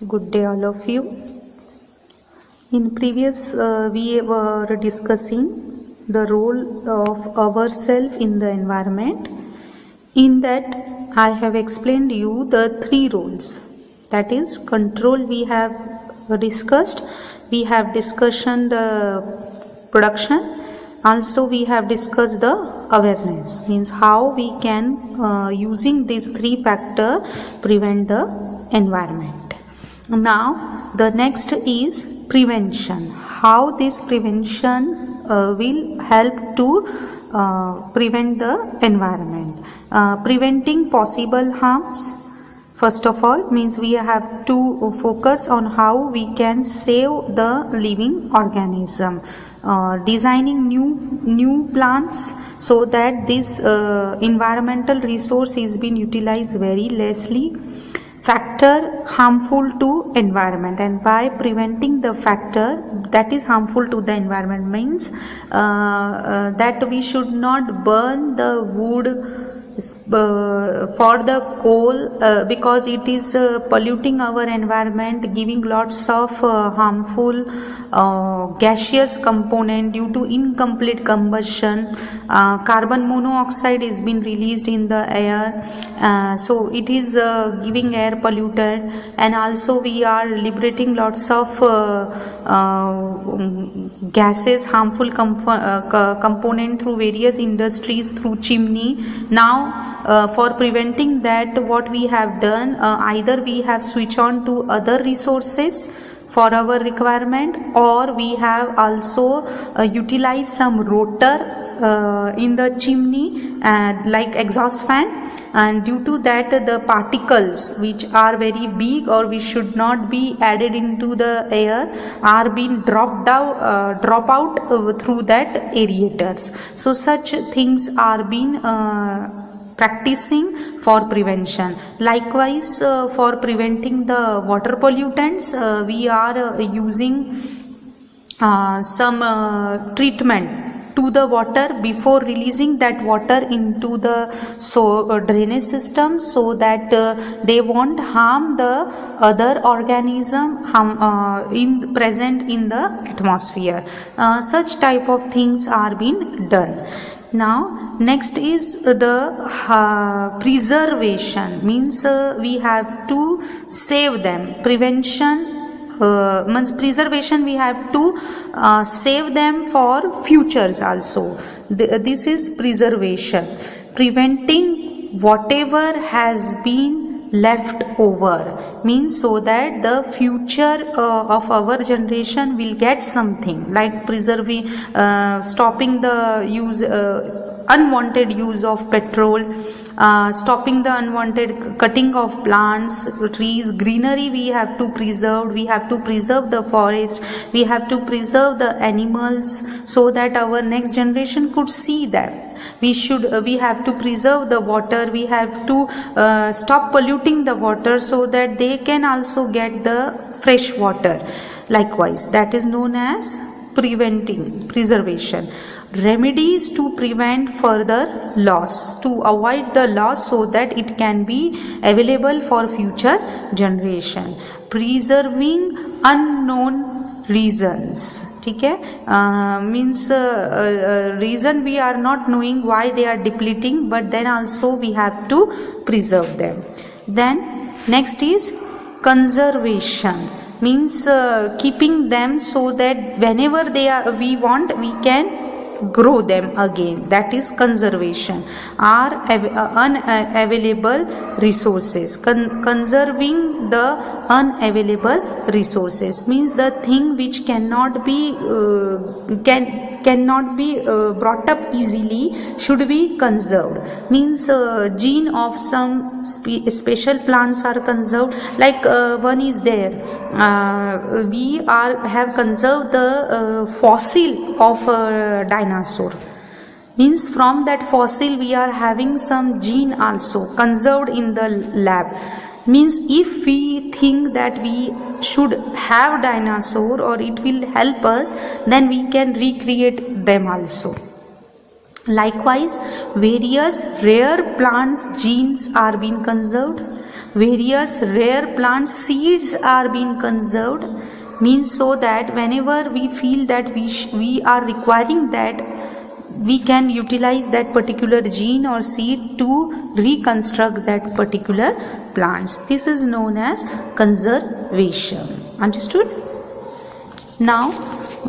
Good day all of you. In previous we were discussing the role of ourself in the environment. In that I have explained you the three roles. That is control we have discussed. We have discussed the production. Also we have discussed the awareness, means how we can using these three factors prevent the environment. Now the next is prevention. How this prevention will help to prevent the environment. Preventing possible harms, first of all, means we have to focus on how we can save the living organism. Designing new plants so that this environmental resource is being utilized very lessly. Factor harmful to environment, and by preventing the factor that is harmful to the environment means that we should not burn the wood for the coal because it is polluting our environment, giving lots of harmful gaseous component due to incomplete combustion. Carbon monoxide is being released in the air, so it is giving air polluted, and also we are liberating lots of gases, harmful component through various industries, through chimney. Now for preventing that, what we have done, either we have switched on to other resources for our requirement, or we have also utilized some rotor in the chimney like exhaust fan, and due to that the particles which are very big or which should not be added into the air are being drop out through that aerators. So such things are being practicing for prevention. Likewise, for preventing the water pollutants, we are using some treatment to the water before releasing that water into the drainage system, so that they won't harm the other organism present in the atmosphere. Such type of things are being done. Now next is the preservation, means we have to save them. Prevention means preservation, we have to save them for futures also. This is preservation. Preventing whatever has been left over, means so that the future of our generation will get something, like preserving, stopping the use unwanted use of petrol, stopping the unwanted cutting of plants, trees, greenery we have to preserve. We have to preserve the forest, we have to preserve the animals, so that our next generation could see that. We have to preserve the water, we have to stop polluting the water so that they can also get the fresh water. Likewise, that is known as preservation. Remedies to prevent further loss, to avoid the loss so that it can be available for future generation. Preserving unknown reasons. Okay? Means reason we are not knowing why they are depleting, but then also we have to preserve them. Then next is conservation, means keeping them so that whenever we want, we can grow them again. That is conservation. Are unavailable resources. Conserving the unavailable resources means the thing which cannot be brought up easily should be conserved. Means gene of some special plants are conserved. Like one is there, we have conserved the fossil of a dinosaur. Means from that fossil we are having some gene also conserved in the lab. Means if we think that we should have dinosaur or it will help us, then we can recreate them also. Likewise, various rare plants genes are being conserved. Various rare plant seeds are being conserved. Means so that whenever we feel that we are requiring that, we can utilize that particular gene or seed to reconstruct that particular plants. This is known as conservation. Understood? Now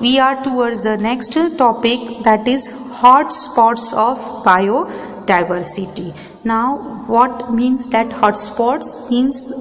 we are towards the next topic, that is hotspots of biodiversity. Now what means that hotspots? Means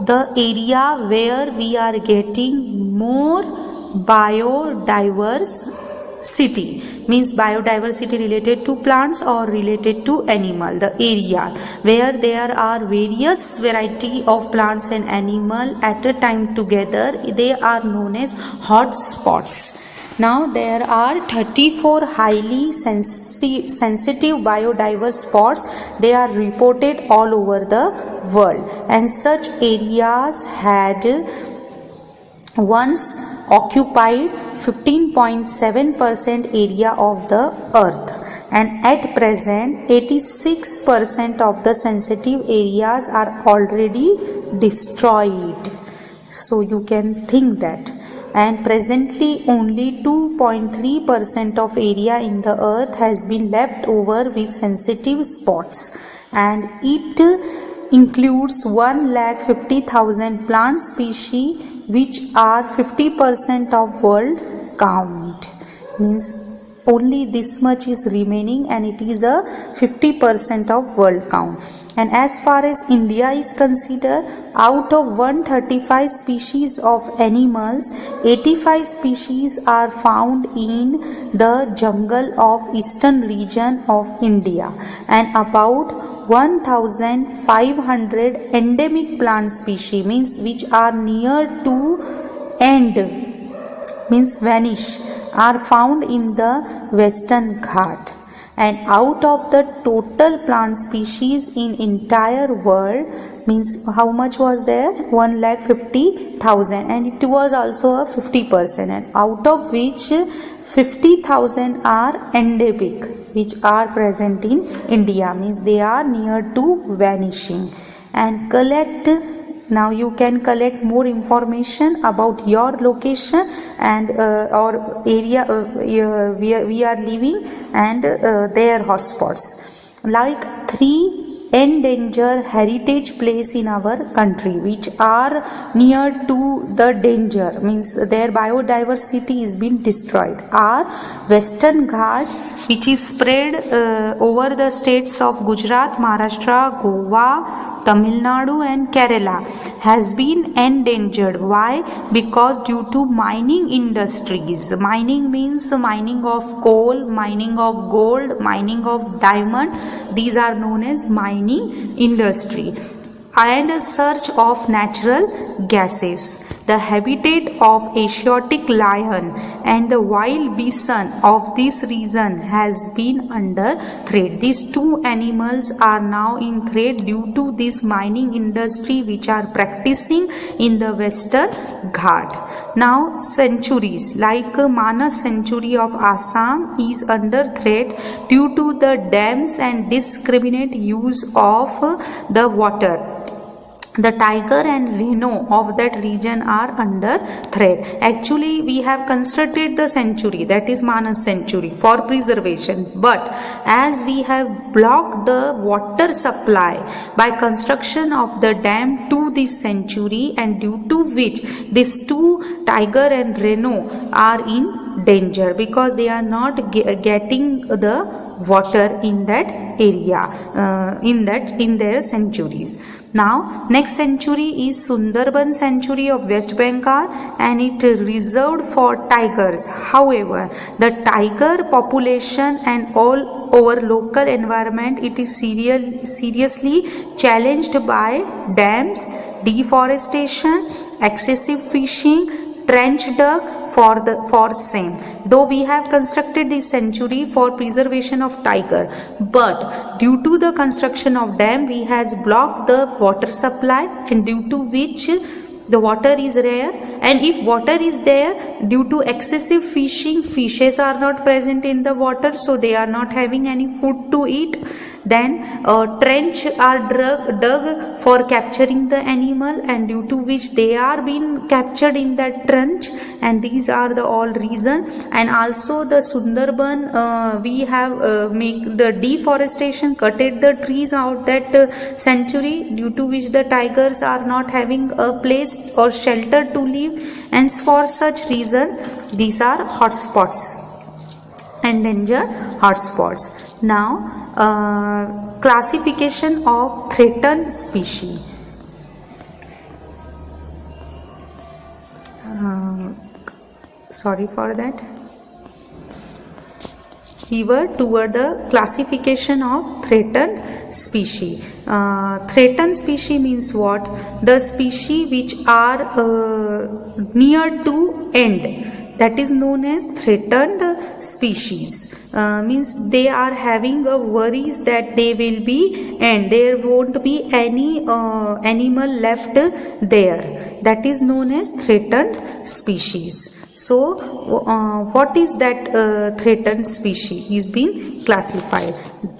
the area where we are getting more biodiversity. Means biodiversity related to plants or related to animal. The area where there are various variety of plants and animal at a time together, they are known as hotspots. Now there are 34 highly sensitive biodiverse spots. They are reported all over the world, and such areas had once occupied 15.7% area of the earth, and at present 86% of the sensitive areas are already destroyed. So you can think that. And presently only 2.3% of area in the earth has been left over with sensitive spots, and it includes 1,50,000 plant species, which are 50% of world count. Means only this much is remaining, and it is a 50% of world count. And as far as India is considered, out of 135 species of animals, 85 species are found in the jungle of eastern region of India, and about 1,500 endemic plant species, means which are near to end, means vanish, are found in the Western Ghat. And out of the total plant species in entire world, means how much was there? 1,50,000, and it was also a 50%, and out of which 50,000 are endemic, which are present in India, means they are near to vanishing. And now you can collect more information about your location and or area where we are living, and their hotspots. Like 3 endangered heritage place in our country which are near to the danger, means their biodiversity is being destroyed, are Western Ghat, which is spread over the states of Gujarat, Maharashtra, Goa, Tamil Nadu and Kerala, has been endangered. Why? Because due to mining industries. Mining means mining of coal, mining of gold, mining of diamond. These are known as mining industry. And search of natural gases. The habitat of Asiatic lion and the wild bison of this region has been under threat. These two animals are now in threat due to this mining industry which are practicing in the Western Ghat. Now sanctuaries like Manas Sanctuary of Assam is under threat due to the dams and indiscriminate use of the water. The tiger and rhino of that region are under threat. Actually, we have constructed the sanctuary, that is Manas Sanctuary, for preservation. But as we have blocked the water supply by construction of the dam to this sanctuary, and due to which these two tiger and rhino are in danger because they are not getting the water in that area, in their sanctuaries. Now next sanctuary is Sundarban Sanctuary of West Bengal, and it reserved for tigers. However, the tiger population and all over local environment, it is seriously challenged by dams, deforestation, excessive fishing, trench dug for same. Though we have constructed this sanctuary for preservation of tiger, but due to the construction of dam, we has blocked the water supply, and due to which the water is rare, and if water is there, due to excessive fishing, fishes are not present in the water, so they are not having any food to eat. Then trench are dug for capturing the animal, and due to which they are being captured in that trench, and these are the all reason. And also the Sundarban, we have make the deforestation, cutted the trees out that century, due to which the tigers are not having a place or shelter to live, and for such reason these are hotspots, endangered hotspots. Now classification of threatened species. Sorry for that. We were toward the classification of threatened species. Threatened species means what? The species which are near to end, that is known as threatened species. Means they are having a worries that they will be end, there won't be any animal left there, that is known as threatened species. So what is that threatened species is being classified?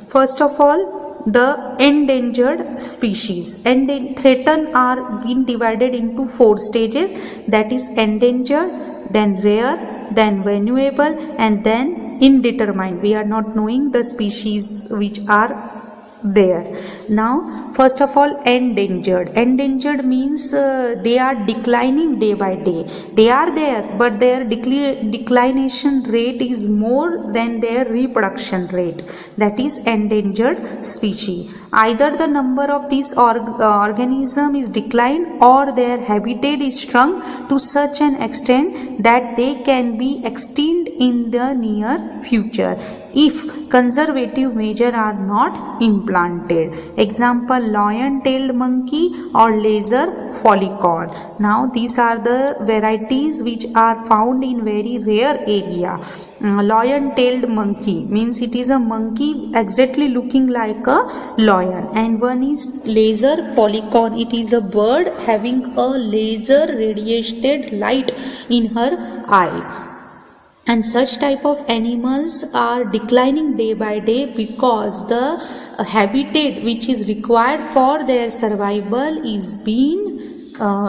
First of all, the endangered species, and then threatened are being divided into 4 stages, that is endangered, then rare, then vulnerable, and then indeterminate. We are not knowing the species which are there. Now first of all, endangered. Endangered means they are declining day by day. They are there, but their declination rate is more than their reproduction rate, that is endangered species. Either the number of these organism is declined, or their habitat is shrunk to such an extent that they can be extinct in the near future if conservative measures are not implanted. Example, lion-tailed monkey or laser folicorn. Now these are the varieties which are found in very rare area. Lion-tailed monkey means it is a monkey exactly looking like a lion, and one is laser folicorn. It is a bird having a laser radiated light in her eye. And such type of animals are declining day by day because the habitat which is required for their survival is being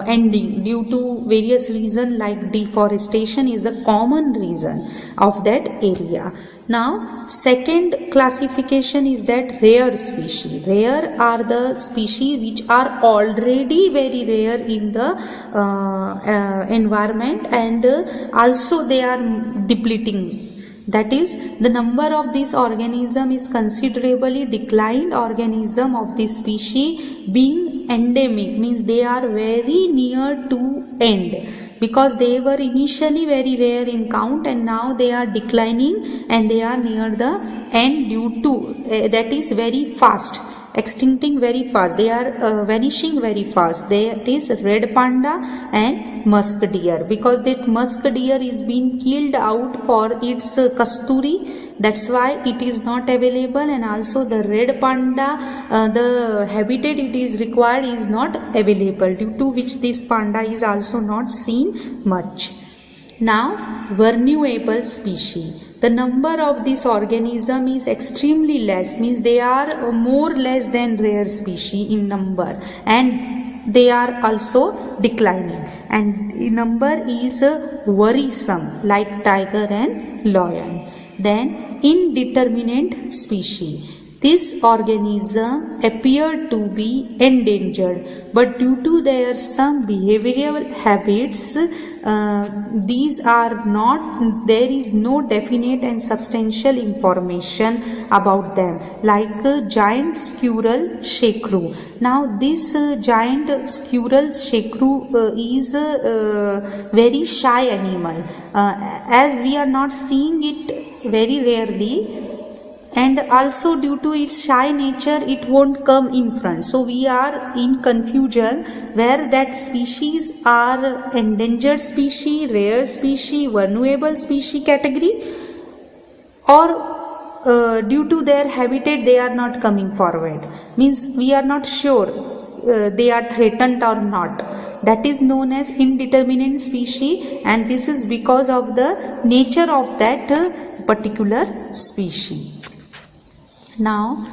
ending due to various reasons, like deforestation is the common reason of that area. Now second classification is that rare species. Rare are the species which are already very rare in the environment, and also they are depleting. That is, the number of this organism is considerably declined. Organism of this species being endemic means they are very near to end, because they were initially very rare in count, and now they are declining and they are near the end due to that is very fast, extincting very fast. They are vanishing very fast. That is red panda and musk deer, because that musk deer is being killed out for its kasturi. That's why it is not available, and also the red panda, the habitat it is required is not available, due to which this panda is also not seen much. Now vulnerable species. The number of this organism is extremely less, means they are more less than rare species in number, and they are also declining, and number is worrisome, like tiger and lion. Then indeterminate species. This organism appeared to be endangered, but due to their some behavioral habits, these are not, there is no definite and substantial information about them, like giant squirrel shrew. Now this giant squirrel shrew is a very shy animal, as we are not seeing it very rarely, and also due to its shy nature it won't come in front. So we are in confusion where that species are endangered species, rare species, vulnerable species category, or due to their habitat they are not coming forward. Means we are not sure they are threatened or not. That is known as indeterminate species, and this is because of the nature of that particular species. Now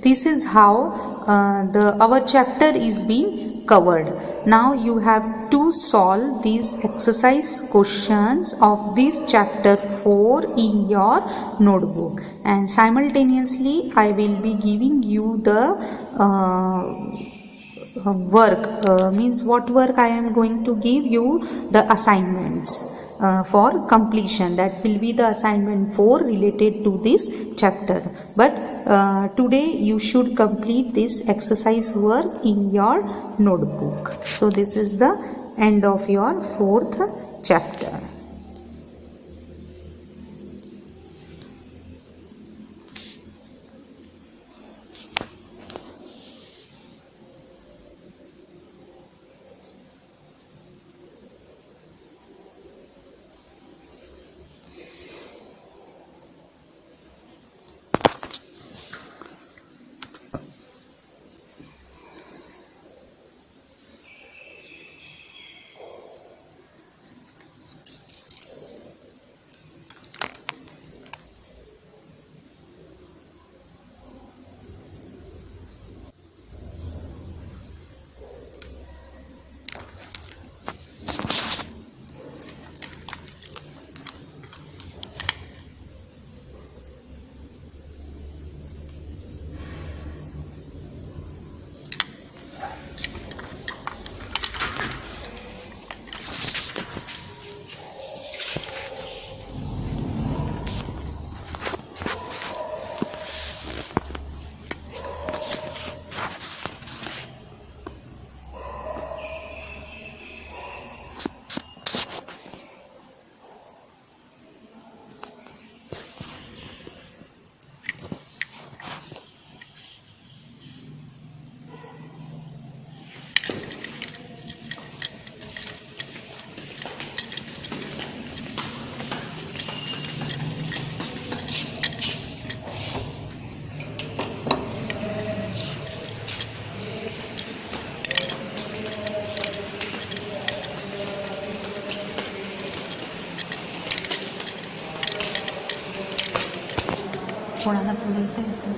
this is how our chapter is being covered. Now you have to solve these exercise questions of this chapter 4 in your notebook, and simultaneously I will be giving you the work. Means what work I am going to give you? The assignments for completion. That will be the assignment 4 related to this chapter. But today you should complete this exercise work in your notebook. So this is the end of your 4th chapter. कोणाला बोलते असेल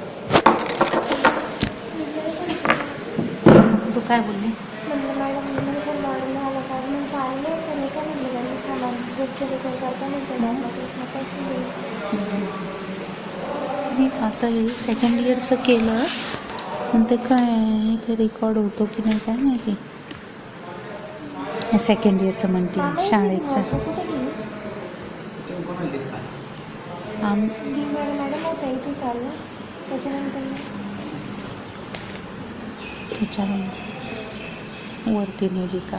तू काय बोलली? आता हे second इयरचं केलं पण ते काय इथे रेकॉर्ड होतो की नाही काय माहिती. सेकंड इयरचं म्हणते शाळेचं. विचारून वरती नेली का?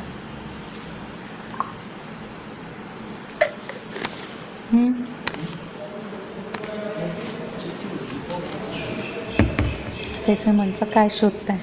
तेच मी म्हटलं काय शोधताय?